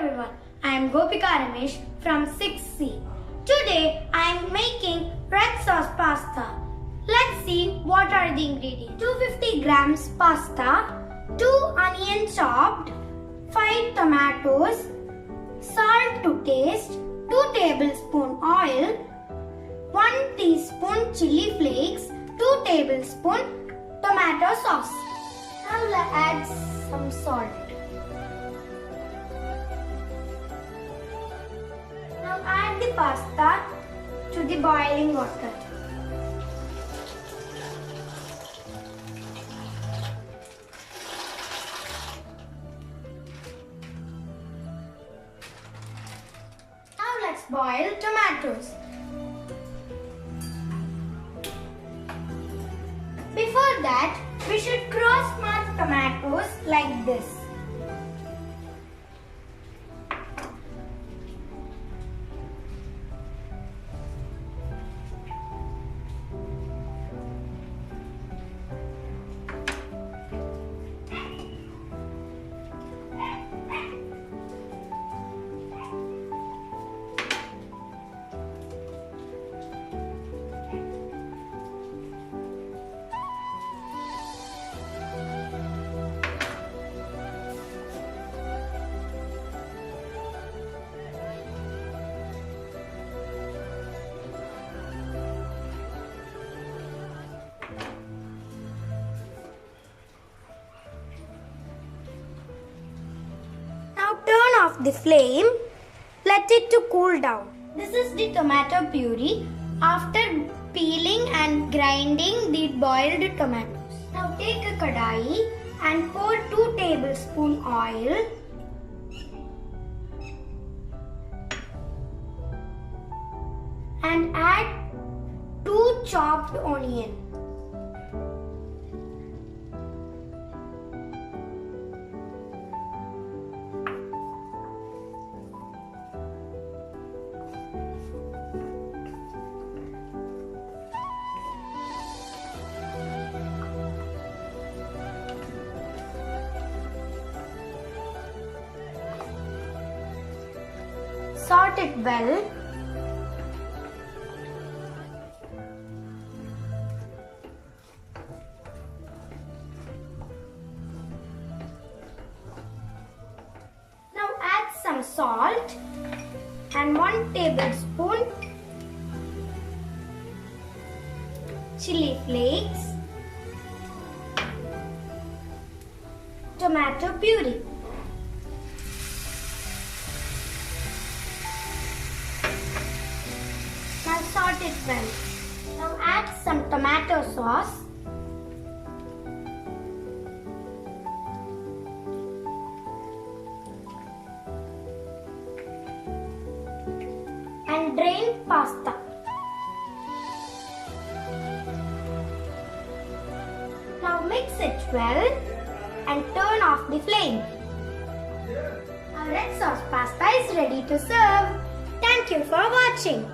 everyone, I am Gopika Ramesh from 6C. Today I am making red sauce pasta. Let's see what are the ingredients. 250 grams pasta, 2 onions chopped, 5 tomatoes, salt to taste, 2 tablespoon oil, 1 teaspoon chili flakes, 2 tablespoon tomato sauce. Now let's add some salt. Now add the pasta to the boiling water. Now let's boil tomatoes. Before that, we should cross-mark tomatoes like this. Turn off the flame. Let it to cool down. This is the tomato puree after peeling and grinding the boiled tomatoes. Now take a kadai and pour 2 tablespoon oil. And add 2 chopped onion. Sort it well. Now add some salt and 1 tablespoon chili flakes, tomato puree. Now sort it well. Now add some tomato sauce. And drain pasta. Now mix it well and turn off the flame. Our red sauce pasta is ready to serve. Thank you for watching.